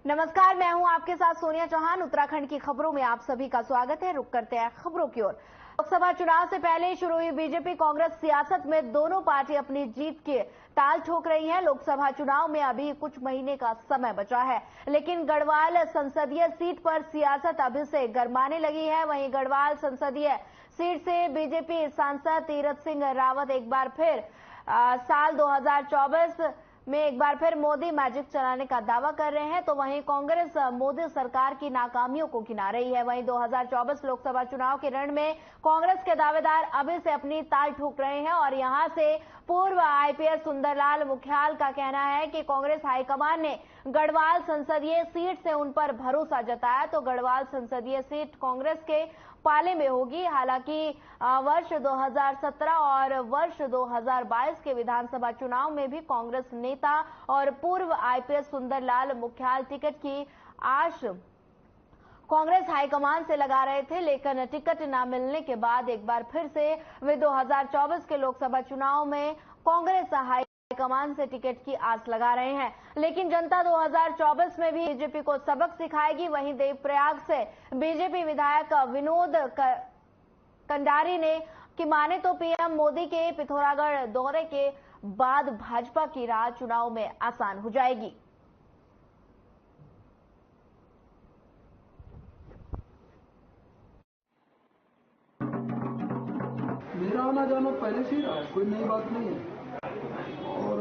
नमस्कार, मैं हूं आपके साथ सोनिया चौहान। उत्तराखंड की खबरों में आप सभी का स्वागत है। रुक करते हैं खबरों की ओर। लोकसभा चुनाव से पहले शुरू हुई बीजेपी कांग्रेस सियासत में दोनों पार्टी अपनी जीत के ताल ठोक रही हैं। लोकसभा चुनाव में अभी कुछ महीने का समय बचा है, लेकिन गढ़वाल संसदीय सीट पर सियासत अभी से गरमाने लगी है। वहीं गढ़वाल संसदीय सीट से बीजेपी सांसद तीरथ सिंह रावत एक बार फिर साल 2024 में एक बार फिर मोदी मैजिक चलाने का दावा कर रहे हैं, तो वहीं कांग्रेस मोदी सरकार की नाकामियों को गिना रही है। वहीं 2024 लोकसभा चुनाव के रण में कांग्रेस के दावेदार अभी से अपनी ताल ठोक रहे हैं और यहां से पूर्व आईपीएस सुंदरलाल मुख्याल का कहना है कि कांग्रेस हाईकमान ने गढ़वाल संसदीय सीट से उन पर भरोसा जताया, तो गढ़वाल संसदीय सीट कांग्रेस के पाले में होगी। हालांकि वर्ष 2017 और वर्ष 2022 के विधानसभा चुनाव में भी कांग्रेस नेता और पूर्व आईपीएस सुंदरलाल मुख्याल टिकट की आश कांग्रेस हाईकमान से लगा रहे थे, लेकिन टिकट न मिलने के बाद एक बार फिर से वे 2024 के लोकसभा चुनाव में कांग्रेस हाईकमान से टिकट की आस लगा रहे हैं। लेकिन जनता 2024 में भी बीजेपी को सबक सिखाएगी। वहीं देवप्रयाग से बीजेपी विधायक विनोद कंडारी ने कि माने तो पीएम मोदी के पिथौरागढ़ दौरे के बाद भाजपा की राह चुनाव में आसान हो जाएगी। मेरा आना जाना पहले से ही रहा है, कोई नई बात नहीं है। और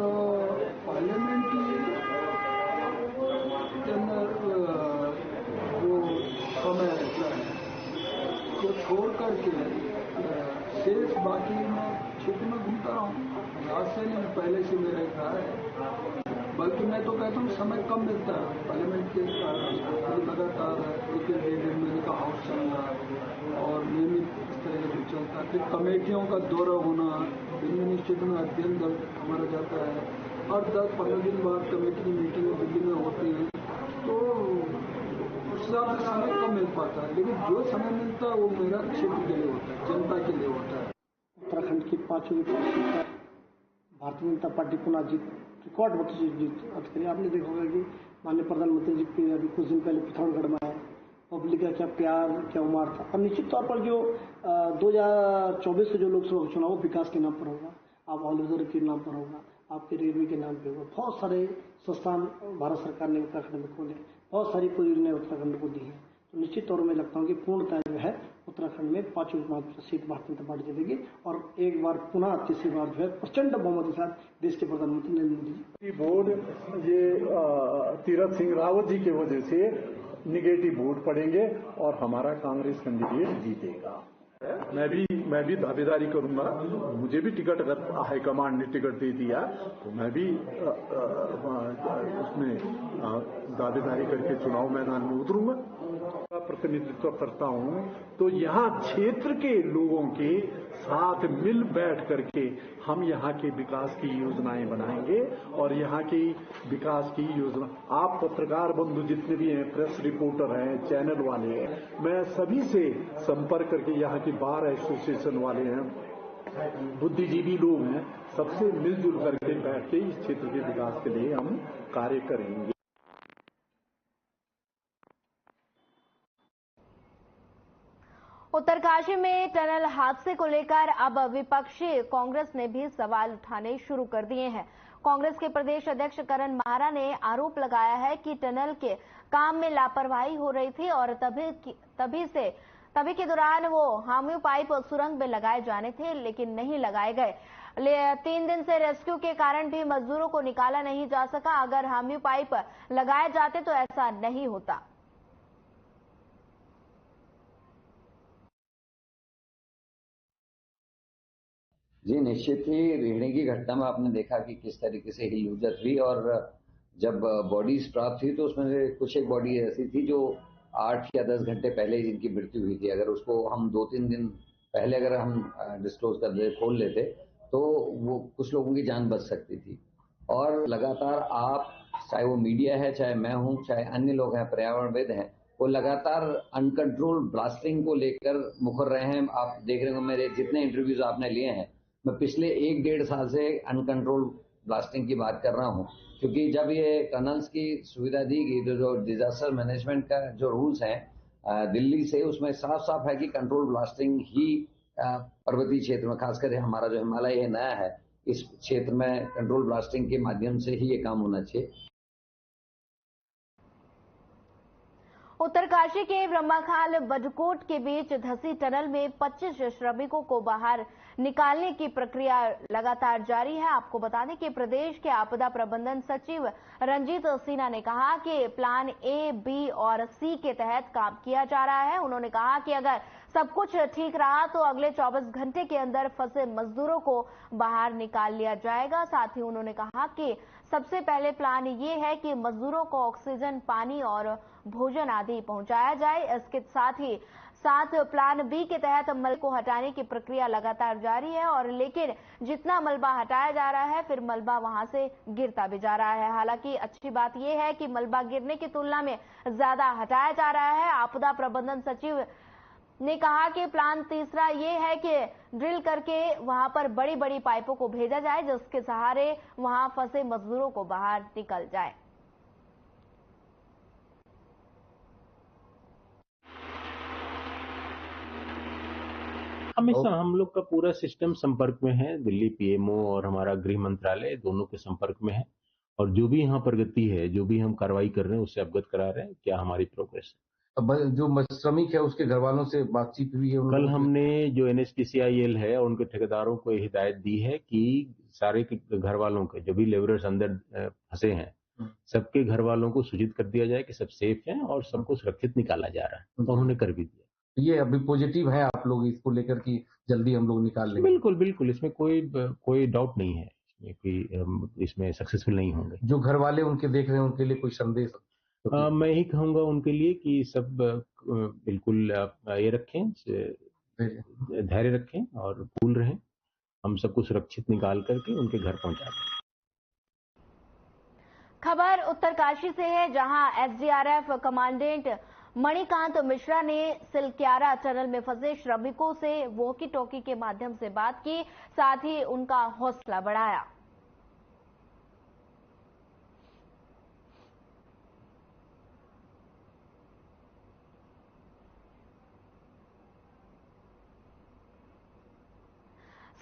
पार्लियामेंट के अंदर जो समय रहता है तो छोड़ करके शेष बाकी मैं क्षेत्र में घूमता रहा हूँ। आज से नहीं, पहले से मेरा एक रहा है। बल्कि मैं तो कहता हूँ समय कम मिलता है पार्लियामेंट के लगातार एक डेढ़ महीने का हाउस चल रहा है और नियमित इस तरह का चलता है। फिर कमेटियों का दौरा होना, इंस्टीट्यूट में अध्ययन दल हमारा जाता है, हर 10-15 दिन बाद कमेटी की मीटिंग दिल्ली में होती है, तो उस हिसाब से समय कम मिल पाता है। लेकिन जो समय मिलता है वो मेरा क्षेत्र के लिए होता है, जनता के लिए होता है। उत्तराखंड की 5वीं भारतीय जनता पार्टी पुनः जीत रिकॉर्ड जीत अर्थ करिए। आपने देखा होगा कि माननीय प्रधानमंत्री जी के अभी कुछ दिन पहले पिथौरागढ़ में आए, पब्लिक का क्या प्यार क्या उमार था। और निश्चित तौर पर जो 2024 के जो लोकसभा चुनाव विकास के नाम पर होगा, आप ऑल के नाम पर होगा, आपके रेलवे के नाम पर होगा। बहुत सारे संस्थान भारत सरकार ने उत्तराखंड में खोले, बहुत सारी परियोजनाएं उत्तराखंड को दी है। तो निश्चित तौर में लगता हूँ कि पूर्णतः जो है उत्तराखंड में 5वीं सीट भारतीय जनता पार्टी जीतेगी और एक बार पुनः तीसरी बार जो है प्रचंड बहुमत के साथ देश के प्रधानमंत्री नरेंद्र मोदी जी की वोट ये तीरथ सिंह रावत जी की वजह से निगेटिव वोट पड़ेंगे और हमारा कांग्रेस कैंडिडेट जीतेगा। मैं भी दावेदारी करूंगा। मुझे भी टिकट अगर हाईकमांड ने टिकट दे दिया तो मैं भी उसमें दावेदारी करके चुनाव मैदान में उतरूंगा। प्रतिनिधित्व करता हूं तो यहाँ क्षेत्र के लोगों के साथ मिल बैठ करके हम यहाँ के विकास की योजनाएं बनाएंगे और यहाँ की विकास की योजना आप पत्रकार बंधु जितने भी हैं, प्रेस रिपोर्टर हैं, चैनल वाले हैं, मैं सभी से संपर्क करके यहाँ की बार एसोसिएशन वाले हैं, बुद्धिजीवी लोग हैं, सबसे मिलजुल करके बैठ के इस क्षेत्र के विकास के लिए हम कार्य करेंगे। उत्तरकाशी में टनल हादसे को लेकर अब विपक्षी कांग्रेस ने भी सवाल उठाने शुरू कर दिए हैं। कांग्रेस के प्रदेश अध्यक्ष करण माहरा ने आरोप लगाया है कि टनल के काम में लापरवाही हो रही थी और तभी के दौरान वो हामियों पाइप सुरंग में लगाए जाने थे, लेकिन नहीं लगाए गए। 3 दिन से रेस्क्यू के कारण भी मजदूरों को निकाला नहीं जा सका। अगर हामियों पाइप लगाए जाते तो ऐसा नहीं होता। जी निश्चित ही रेहड़ी की घटना में आपने देखा कि किस तरीके से हिलुजत हुई और जब बॉडीज प्राप्त हुई तो उसमें से कुछ एक बॉडी ऐसी थी जो 8 या 10 घंटे पहले जिनकी मृत्यु हुई थी। अगर उसको हम 2-3 दिन पहले अगर हम डिस्क्लोज कर दे, खोल लेते तो वो कुछ लोगों की जान बच सकती थी। और लगातार आप चाहे वो मीडिया है, चाहे मैं हूँ, चाहे अन्य लोग हैं, पर्यावरणविद हैं, वो लगातार अनकंट्रोल ब्लास्टिंग को लेकर मुखर रहे हैं। आप देख रहे हो मेरे जितने इंटरव्यूज आपने लिए हैं, मैं पिछले 1-1.5 साल से अनकंट्रोल ब्लास्टिंग की बात कर रहा हूं, क्योंकि जब ये टनल्स की सुविधा दी गई तो जो डिजास्टर मैनेजमेंट का जो रूल्स हैं दिल्ली से, उसमें साफ साफ है कि कंट्रोल ब्लास्टिंग ही पर्वतीय क्षेत्र में, खासकर हमारा जो हिमालय है नया है, इस क्षेत्र में कंट्रोल ब्लास्टिंग के माध्यम से ही ये काम होना चाहिए। उत्तरकाशी के ब्रह्माखाल बडकोट के बीच धंसी टनल में 25 श्रमिकों को बाहर निकालने की प्रक्रिया लगातार जारी है। आपको बता दें कि प्रदेश के आपदा प्रबंधन सचिव रंजीत सिन्हा ने कहा कि प्लान ए, बी और सी के तहत काम किया जा रहा है। उन्होंने कहा कि अगर सब कुछ ठीक रहा तो अगले 24 घंटे के अंदर फंसे मजदूरों को बाहर निकाल लिया जाएगा। साथ ही उन्होंने कहा कि सबसे पहले प्लान ये है कि मजदूरों को ऑक्सीजन, पानी और भोजन आदि पहुंचाया जाए। इसके साथ प्लान बी के तहत मलबे को हटाने की प्रक्रिया लगातार जारी है, और लेकिन जितना मलबा हटाया जा रहा है फिर मलबा वहां से गिरता भी जा रहा है। हालांकि अच्छी बात यह है कि मलबा गिरने की तुलना में ज्यादा हटाया जा रहा है। आपदा प्रबंधन सचिव ने कहा कि प्लान तीसरा ये है कि ड्रिल करके वहां पर बड़ी बड़ी पाइपों को भेजा जाए, जिसके सहारे वहां फंसे मजदूरों को बाहर निकल जाए। हमेशा हम लोग का पूरा सिस्टम संपर्क में है। दिल्ली पीएमओ और हमारा गृह मंत्रालय दोनों के संपर्क में है, और जो भी यहाँ प्रगति है, जो भी हम कार्रवाई कर रहे हैं, उससे अवगत करा रहे हैं क्या हमारी प्रोग्रेस है। जो श्रमिक है उसके घर वालों से बातचीत हुई है? कल हमने जो NHPCIL है और उनके ठेकेदारों को हिदायत दी है कि सारे के घर वालों के, जो भी लेबरर्स अंदर फंसे हैं, सबके घर वालों को सूचित कर दिया जाए कि सब सेफ हैं और सबको सुरक्षित निकाला जा रहा है, और उन्होंने कर भी दिया। ये अभी पॉजिटिव है आप लोग इसको लेकर कि जल्दी हम लोग निकाल लेंगे? बिल्कुल बिल्कुल, इसमें कोई डाउट नहीं है इसमें सक्सेसफुल नहीं होंगे। जो घर वाले उनके देख रहे हैं उनके लिए कोई संदेश? मैं ही कहूंगा उनके लिए कि सब बिल्कुल ये रखें, धैर्य रखें और कूल रहें। हम सबको सुरक्षित निकाल करके उनके घर पहुंचा दें। खबर उत्तरकाशी से है, जहां SDRF कमांडेंट मणिकांत मिश्रा ने सिलक्यारा टनल में फंसे श्रमिकों से वॉकी टॉकी के माध्यम से बात की, साथ ही उनका हौसला बढ़ाया।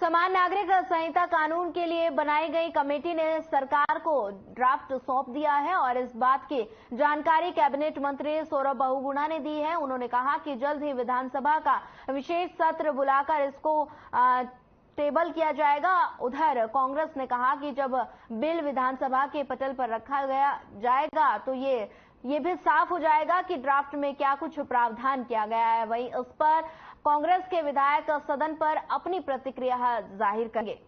समान नागरिक संहिता कानून के लिए बनाई गई कमेटी ने सरकार को ड्राफ्ट सौंप दिया है, और इस बात की जानकारी कैबिनेट मंत्री सौरभ बहुगुणा ने दी है। उन्होंने कहा कि जल्द ही विधानसभा का विशेष सत्र बुलाकर इसको टेबल किया जाएगा। उधर कांग्रेस ने कहा कि जब बिल विधानसभा के पटल पर रखा जाएगा तो ये भी साफ हो जाएगा कि ड्राफ्ट में क्या कुछ प्रावधान किया गया है। वहीं उस पर कांग्रेस के विधायक सदन पर अपनी प्रतिक्रिया जाहिर करेंगे।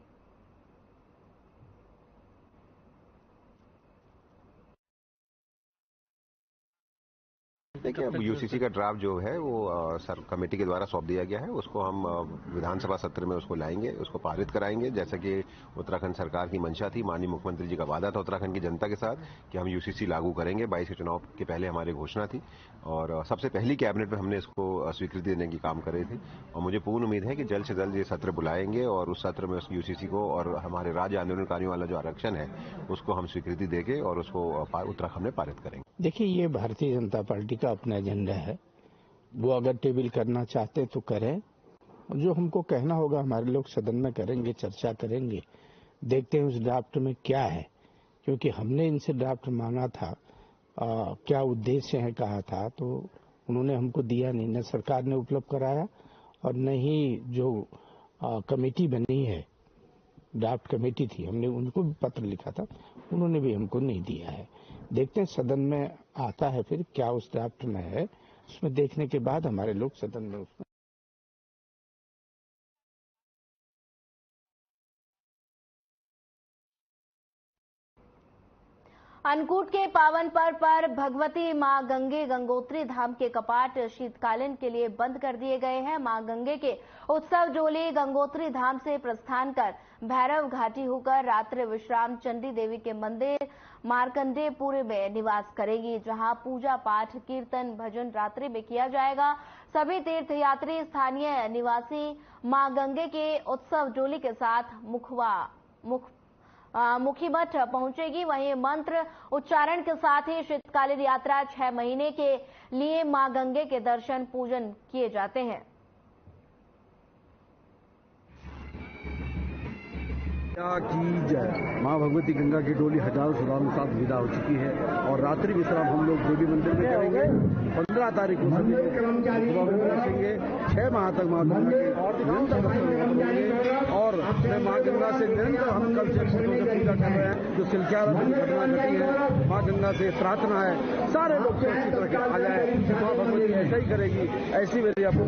देखिए, अब यूसीसी का ड्राफ्ट जो है वो सर कमेटी के द्वारा सौंप दिया गया है। उसको हम विधानसभा सत्र में उसको लाएंगे, उसको पारित कराएंगे, जैसा कि उत्तराखंड सरकार की मंशा थी। माननीय मुख्यमंत्री जी का वादा था उत्तराखंड की जनता के साथ कि हम यूसीसी लागू करेंगे। 22 के चुनाव के पहले हमारी घोषणा थी, और सबसे पहली कैबिनेट में हमने इसको स्वीकृति देने की काम करे थे। और मुझे पूर्ण उम्मीद है कि जल्द से जल्द ये सत्र बुलाएंगे और उस सत्र में उस यूसीसी को और हमारे राज्य आंदोलनकारियों वाला जो आरक्षण है उसको हम स्वीकृति देके और उसको उत्तराखंड में पारित करेंगे। देखिए, ये भारतीय जनता पार्टी का अपना एजेंडा है। वो अगर टेबल करना चाहते तो करें, जो हमको कहना होगा हमारे लोग सदन में करेंगे, चर्चा करेंगे, देखते हैं उस ड्राफ्ट में क्या है। क्योंकि हमने इनसे ड्राफ्ट मांगा था, क्या उद्देश्य है कहा था, तो उन्होंने हमको दिया नहीं। न सरकार ने उपलब्ध कराया और न ही जो कमेटी बनी है, ड्राफ्ट कमेटी थी, हमने उनको भी पत्र लिखा था, उन्होंने भी हमको नहीं दिया है। देखते हैं सदन में आता है फिर क्या उस ड्राफ्ट में है, उसमें देखने के बाद हमारे लोग सदन में उसमें अन्नकूट के पावन पर्व पर भगवती मां गंगे गंगोत्री धाम के कपाट शीतकालीन के लिए बंद कर दिए गए हैं। मां गंगे के उत्सव डोली गंगोत्री धाम से प्रस्थान कर भैरव घाटी होकर रात्रि विश्राम चंडी देवी के मंदिर मार्कंडेयपुरी में निवास करेगी, जहां पूजा पाठ, कीर्तन, भजन रात्रि में किया जाएगा। सभी तीर्थयात्री स्थानीय निवासी मां गंगे के उत्सव डोली के साथ मुखी मठ पहुंचेगी। वहीं मंत्र उच्चारण के साथ ही शीतकालीन यात्रा 6 महीने के लिए मां गंगे के दर्शन पूजन किए जाते हैं। की जय। मां भगवती गंगा की डोली हजारों श्रद्धालुओं के साथ विदा हो चुकी है और रात्रि विश्राम हम लोग देवी मंदिर में करेंगे। 15 तारीख को सभी पहुंचेंगे। 6 माह तक मां गंगा के निरंतर दर्शन और मां गंगा से निरंतर हम कल से पूजा कर रहे हैं। जो सिलचार घटना घटी है, मां गंगा से प्रार्थना है सारे लोग सुरक्षित रह के आ जाए। मां भगवती ऐसा ही करेगी, ऐसी मेरी आपको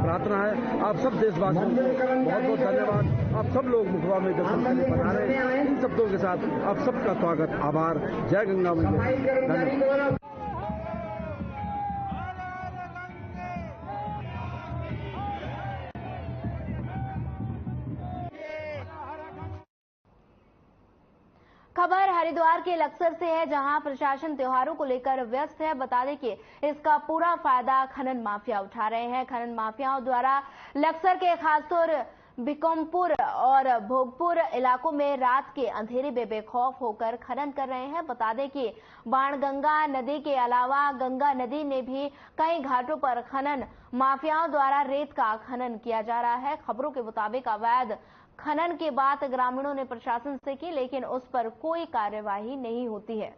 प्रार्थना है। आप सब देशवासियों को बहुत बहुत धन्यवाद। आप सब लोग मुखबा में दर्शन करने बना रहे हैं। इन शब्दों के साथ आप सबका स्वागत, आभार। जय गंगा मैया। धन्यवाद। खबर हरिद्वार के लक्सर से है, जहां प्रशासन त्योहारों को लेकर व्यस्त है। बता दें कि इसका पूरा फायदा खनन माफिया उठा रहे हैं। खनन माफियाओं द्वारा लक्सर के खासतौर बिकमपुर और भोगपुर इलाकों में रात के अंधेरे में बेखौफ होकर खनन कर रहे हैं। बता दें कि बाणगंगा नदी के अलावा गंगा नदी में भी कई घाटों पर खनन माफियाओं द्वारा रेत का खनन किया जा रहा है। खबरों के मुताबिक अवैध खनन की बात ग्रामीणों ने प्रशासन से की, लेकिन उस पर कोई कार्यवाही नहीं होती है।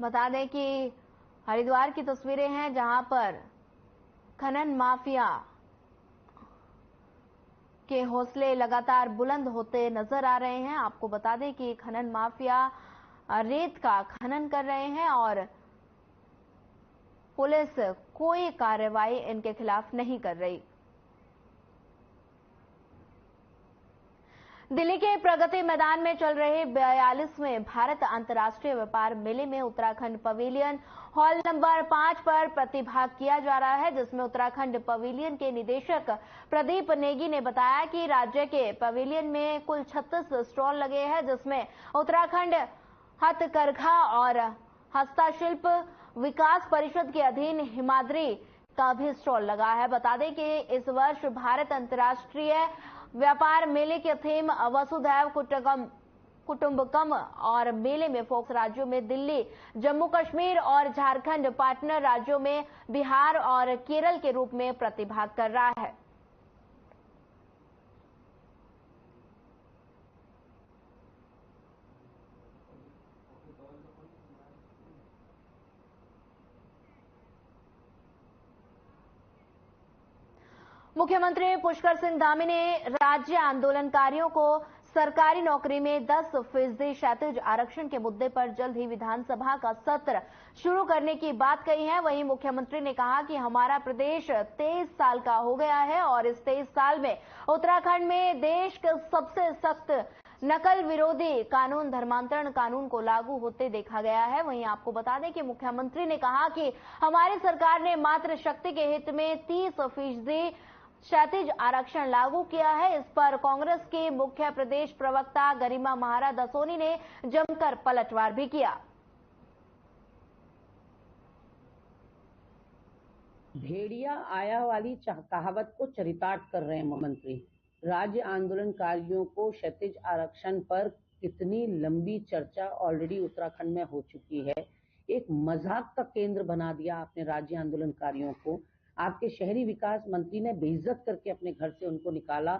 बता दें कि हरिद्वार की तस्वीरें हैं, जहां पर खनन माफिया के हौसले लगातार बुलंद होते नजर आ रहे हैं। आपको बता दें कि खनन माफिया रेत का खनन कर रहे हैं और पुलिस कोई कार्रवाई इनके खिलाफ नहीं कर रही। दिल्ली के प्रगति मैदान में चल रहे 42वें भारत अंतर्राष्ट्रीय व्यापार मेले में उत्तराखंड पवेलियन हॉल नंबर 5 पर प्रतिभाग किया जा रहा है, जिसमें उत्तराखंड पवेलियन के निदेशक प्रदीप नेगी ने बताया कि राज्य के पवेलियन में कुल 36 स्टॉल लगे हैं, जिसमें उत्तराखंड हथकरघा और हस्तशिल्प विकास परिषद के अधीन हिमाद्री का भी स्टॉल लगा है। बता दें कि इस वर्ष भारत अंतर्राष्ट्रीय व्यापार मेले की थीम वसुधैव कुटुंबकम और मेले में फोकस राज्यों में दिल्ली, जम्मू कश्मीर और झारखंड, पार्टनर राज्यों में बिहार और केरल के रूप में प्रतिभाग कर रहा है। मुख्यमंत्री पुष्कर सिंह धामी ने राज्य आंदोलनकारियों को सरकारी नौकरी में 10% क्षैतिज आरक्षण के मुद्दे पर जल्द ही विधानसभा का सत्र शुरू करने की बात कही है। वहीं मुख्यमंत्री ने कहा कि हमारा प्रदेश 23 साल का हो गया है और इस 23 साल में उत्तराखंड में देश के सबसे सख्त नकल विरोधी कानून धर्मांतरण कानून को लागू होते देखा गया है। वहीं आपको बता दें कि मुख्यमंत्री ने कहा कि हमारी सरकार ने मातृ शक्ति के हित में 30% क्षैतिज आरक्षण लागू किया है। इस पर कांग्रेस के मुख्य प्रदेश प्रवक्ता गरिमा महाराज दसोनी ने जमकर पलटवार भी किया। भेड़िया आया वाली कहावत को चरितार्थ कर रहे हैं मुख्यमंत्री। राज्य आंदोलनकारियों को क्षैतिज आरक्षण पर कितनी लंबी चर्चा ऑलरेडी उत्तराखंड में हो चुकी है। एक मजाक का केंद्र बना दिया आपने राज्य आंदोलनकारियों को। आपके शहरी विकास मंत्री ने बेइज्जत करके अपने घर से उनको निकाला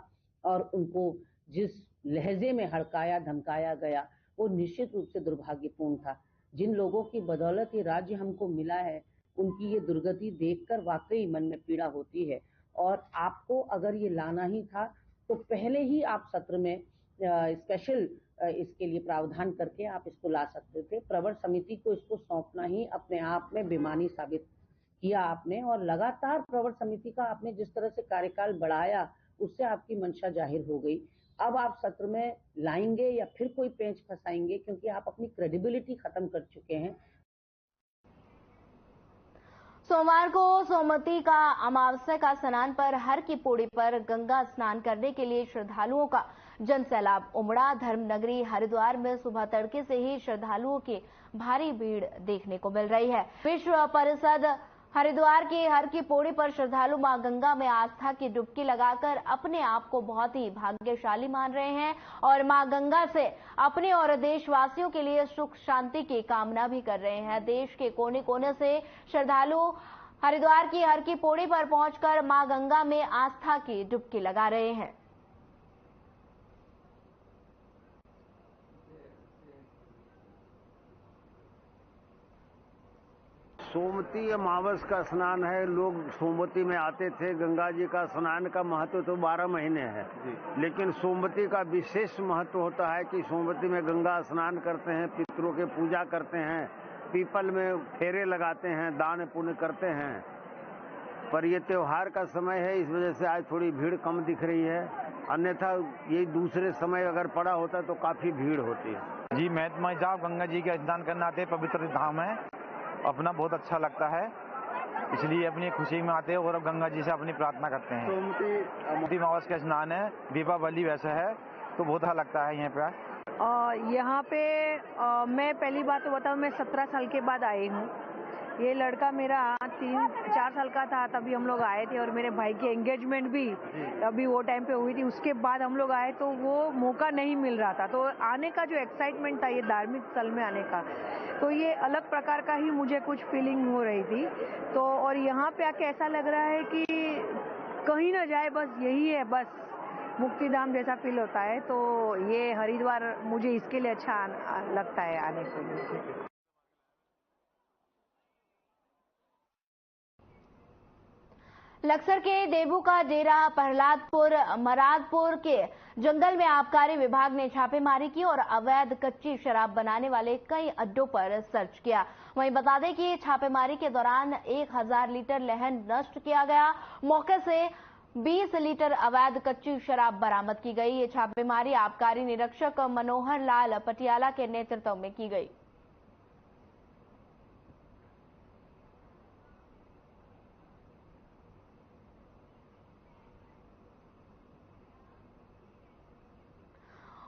और उनको जिस लहजे में हड़काया धमकाया गया वो निश्चित रूप से दुर्भाग्यपूर्ण था। जिन लोगों की बदौलत ये राज्य हमको मिला है उनकी ये दुर्गति देखकर वाकई मन में पीड़ा होती है। और आपको अगर ये लाना ही था तो पहले ही आप सत्र में स्पेशल इसके लिए प्रावधान करके आप इसको ला सकते थे। प्रवर समिति को इसको सौंपना ही अपने आप में बेईमानी साबित किया आपने। और लगातार प्रवर समिति का आपने जिस तरह से कार्यकाल बढ़ाया उससे आपकी मंशा जाहिर हो गई। अब आप सत्र में लाएंगे या फिर कोई पेंच फंसाएंगे, क्योंकि आप अपनी क्रेडिबिलिटी खत्म कर चुके हैं। सोमवार को सोमवती का अमावस्या का स्नान पर हर की पौड़ी पर गंगा स्नान करने के लिए श्रद्धालुओं का जन सैलाब उमड़ा। धर्मनगरी हरिद्वार में सुबह तड़के से ही श्रद्धालुओं की भारी भीड़ देखने को मिल रही है। विश्व परिषद हरिद्वार की हर की पौड़ी पर श्रद्धालु मां गंगा में आस्था की डुबकी लगाकर अपने आप को बहुत ही भाग्यशाली मान रहे हैं और मां गंगा से अपने और देशवासियों के लिए सुख शांति की कामना भी कर रहे हैं। देश के कोने कोने से श्रद्धालु हरिद्वार की हर की पौड़ी पर पहुंचकर मां गंगा में आस्था की डुबकी लगा रहे हैं। सोमवती अमावस का स्नान है। लोग सोमवती में आते थे। गंगा जी का स्नान का महत्व तो 12 महीने है, लेकिन सोमवती का विशेष महत्व होता है कि सोमवती में गंगा स्नान करते हैं, पितरों की पूजा करते हैं, पीपल में फेरे लगाते हैं, दान पुण्य करते हैं। पर ये त्योहार का समय है, इस वजह से आज थोड़ी भीड़ कम दिख रही है। अन्यथा ये दूसरे समय अगर पड़ा होता तो काफी भीड़ होती है। जी, मैं गंगा जी के स्नान करने आते हैं, पवित्र धाम है, अपना बहुत अच्छा लगता है, इसलिए अपनी खुशी में आते हैं और गंगा जी से अपनी प्रार्थना करते हैं। सोमवती अमावस का स्नान है, दीपावली वैसे है, तो बहुत अच्छा लगता है यहाँ पे। यहाँ पे मैं पहली बात तो बताऊँ, मैं 17 साल के बाद आई हूँ। ये लड़का मेरा 3-4 साल का था तभी हम लोग आए थे और मेरे भाई की एंगेजमेंट भी अभी वो टाइम पे हुई थी। उसके बाद हम लोग आए तो वो मौका नहीं मिल रहा था, तो आने का जो एक्साइटमेंट था ये धार्मिक स्थल में आने का, तो ये अलग प्रकार का ही मुझे कुछ फीलिंग हो रही थी। तो और यहाँ पे आके ऐसा लग रहा है कि कहीं ना जाए, बस यही है, बस मुक्तिधाम जैसा फील होता है। तो ये हरिद्वार मुझे इसके लिए अच्छा लगता है आने के लिए। लक्सर के देबू का डेरा प्रहलादपुर मरादपुर के जंगल में आबकारी विभाग ने छापेमारी की और अवैध कच्ची शराब बनाने वाले कई अड्डों पर सर्च किया। वहीं बता दें कि छापेमारी के दौरान 1000 लीटर लहन नष्ट किया गया। मौके से 20 लीटर अवैध कच्ची शराब बरामद की गई। ये छापेमारी आबकारी निरीक्षक मनोहर लाल पटियाला के नेतृत्व में की गई।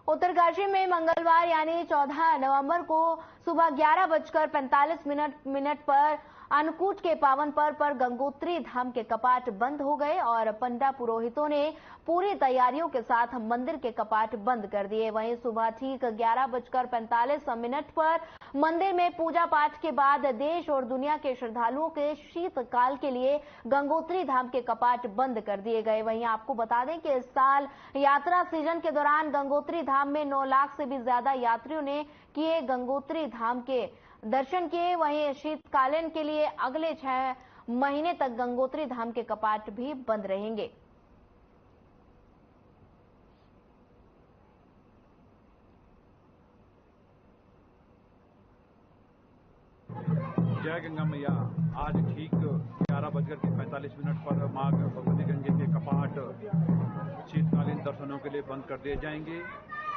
उत्तरकाशी में मंगलवार यानी 14 नवंबर को सुबह 11:45 पर अन्नकूट के पावन पर्व पर गंगोत्री धाम के कपाट बंद हो गए और पंडा पुरोहितों ने पूरी तैयारियों के साथ मंदिर के कपाट बंद कर दिए। वहीं सुबह ठीक 11:45 पर मंदिर में पूजा पाठ के बाद देश और दुनिया के श्रद्धालुओं के शीतकाल के लिए गंगोत्री धाम के कपाट बंद कर दिए गए। वहीं आपको बता दें कि इस साल यात्रा सीजन के दौरान गंगोत्री धाम में 9 लाख से भी ज्यादा यात्रियों ने किए गंगोत्री धाम के दर्शन किए। वहीं शीतकालीन के लिए अगले 6 महीने तक गंगोत्री धाम के कपाट भी बंद रहेंगे। जय गंगा मैया। आज ठीक 11:45 पर मां भगवती गंगे के कपाट शीतकालीन दर्शनों के लिए बंद कर दिए जाएंगे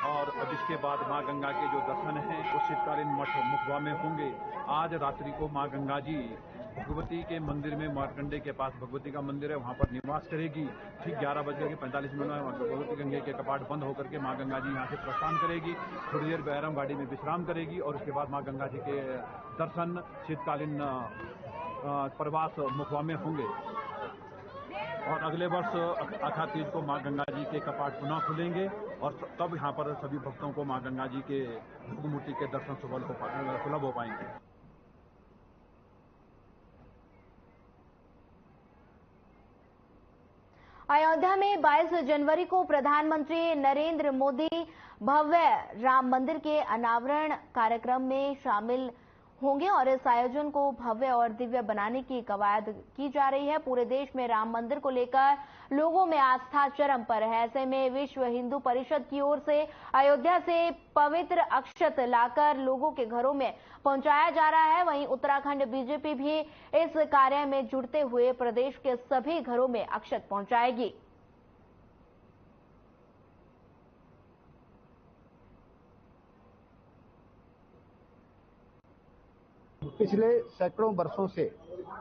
और अब इसके बाद मां गंगा के जो दर्शन हैं वो शीतकालीन मठ मुखबा में होंगे। आज रात्रि को मां गंगा जी भगवती के मंदिर में, मारकंडे के पास भगवती का मंदिर है, वहां पर निवास करेगी। ठीक 11:45 में भगवती गंगे के कपाट बंद होकर के मां गंगा जी यहाँ से प्रस्थान करेगी। थोड़ी देर बैरम गाड़ी में विश्राम करेगी और उसके बाद मां गंगा जी के दर्शन शीतकालीन प्रवास मुखबा में होंगे। और अगले वर्ष अखा तीज को मां गंगा जी के कपाट पुनः खुलेंगे और तब यहाँ पर सभी भक्तों को मां गंगा जी के मूर्ति के दर्शन सुलभ हो पाएंगे। अयोध्या में 22 जनवरी को प्रधानमंत्री नरेंद्र मोदी भव्य राम मंदिर के अनावरण कार्यक्रम में शामिल होंगे और इस आयोजन को भव्य और दिव्य बनाने की कवायद की जा रही है। पूरे देश में राम मंदिर को लेकर लोगों में आस्था चरम पर है। ऐसे में विश्व हिंदू परिषद की ओर से अयोध्या से पवित्र अक्षत लाकर लोगों के घरों में पहुंचाया जा रहा है। वहीं उत्तराखंड बीजेपी भी इस कार्य में जुड़ते हुए प्रदेश के सभी घरों में अक्षत पहुंचाएगी। पिछले सैकड़ों वर्षों से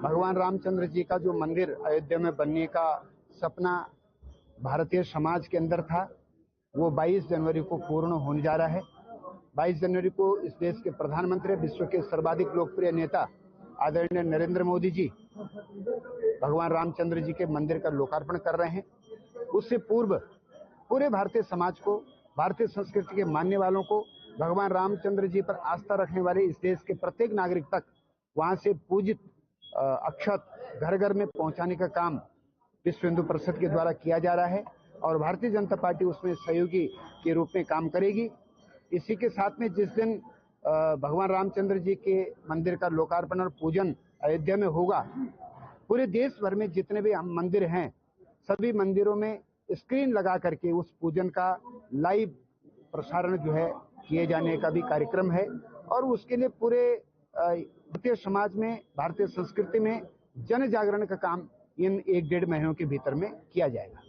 भगवान रामचंद्र जी का जो मंदिर अयोध्या में बनने का सपना भारतीय समाज के अंदर था, वो 22 जनवरी को पूर्ण होने जा रहा है। 22 जनवरी को इस देश के प्रधानमंत्री, विश्व के सर्वाधिक लोकप्रिय नेता आदरणीय नरेंद्र मोदी जी भगवान रामचंद्र जी के मंदिर का लोकार्पण कर रहे हैं। उससे पूर्व पूरे भारतीय समाज को, भारतीय संस्कृति के मानने वालों को, भगवान रामचंद्र जी पर आस्था रखने वाले इस देश के प्रत्येक नागरिक तक वहां से पूजित अक्षत घर घर में पहुंचाने का काम विश्व हिंदू परिषद के द्वारा किया जा रहा है और भारतीय जनता पार्टी उसमें सहयोगी के रूप में काम करेगी। इसी के साथ में जिस दिन भगवान रामचंद्र जी के मंदिर का लोकार्पण और पूजन अयोध्या में होगा, पूरे देश भर में जितने भी मंदिर हैं सभी मंदिरों में स्क्रीन लगा करके उस पूजन का लाइव प्रसारण जो है किए जाने का भी कार्यक्रम है और उसके लिए पूरे भारतीय समाज में, भारतीय संस्कृति में जन जागरण का काम इन 1-1.5 महीनों के भीतर में किया जाएगा।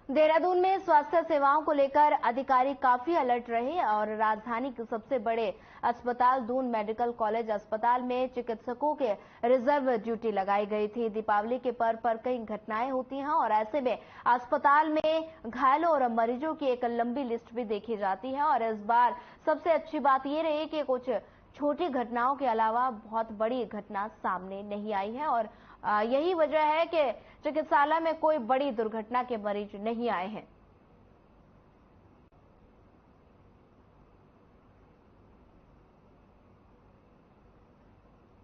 देहरादून में स्वास्थ्य सेवाओं को लेकर अधिकारी काफी अलर्ट रहे और राजधानी के सबसे बड़े अस्पताल दून मेडिकल कॉलेज अस्पताल में चिकित्सकों के रिजर्व ड्यूटी लगाई गई थी। दीपावली के पर्व पर कई घटनाएं होती हैं और ऐसे में अस्पताल में घायलों और मरीजों की एक लंबी लिस्ट भी देखी जाती है और इस बार सबसे अच्छी बात ये रही कि कुछ छोटी घटनाओं के अलावा बहुत बड़ी घटना सामने नहीं आई है और यही वजह है कि चिकित्सालय में कोई बड़ी दुर्घटना के मरीज नहीं आए हैं।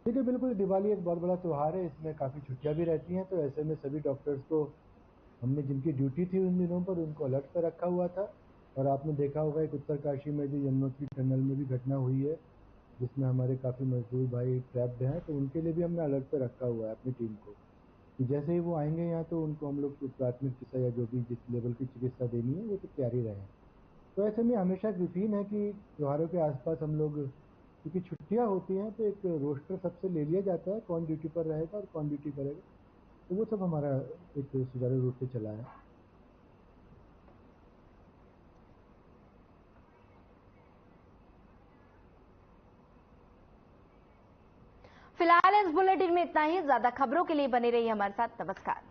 देखिए, बिल्कुल दिवाली एक बहुत बड़ा त्योहार है, इसमें काफ़ी छुट्टियां भी रहती हैं, तो ऐसे में सभी डॉक्टर्स को हमने जिनकी ड्यूटी थी उन दिनों पर उनको अलर्ट पर रखा हुआ था। और आपने देखा होगा एक उत्तरकाशी में जो यमुनोत्री टनल में भी घटना हुई है जिसमें हमारे काफ़ी मजदूर भाई ट्रैप्ड हैं, तो उनके लिए भी हमने अलर्ट पर रखा हुआ है अपनी टीम को कि जैसे ही वो आएंगे यहाँ तो उनको हम लोग प्राथमिक चिकित्सा या जो भी जिस लेवल की चिकित्सा देनी है वो तो तैयारी रहें। तो ऐसे में हमेशा एक रूटीन है कि त्योहारों के आसपास हम लोग, क्योंकि छुट्टियाँ होती हैं तो एक रोस्टर सबसे ले लिया जाता है कौन ड्यूटी पर रहेगा और कौन ड्यूटी करेगा, तो वो सब हमारा एक सुचारू रूप से चला है। फिलहाल इस बुलेटिन में इतना ही। ज्यादा खबरों के लिए बने रहिए हमारे साथ। नमस्कार।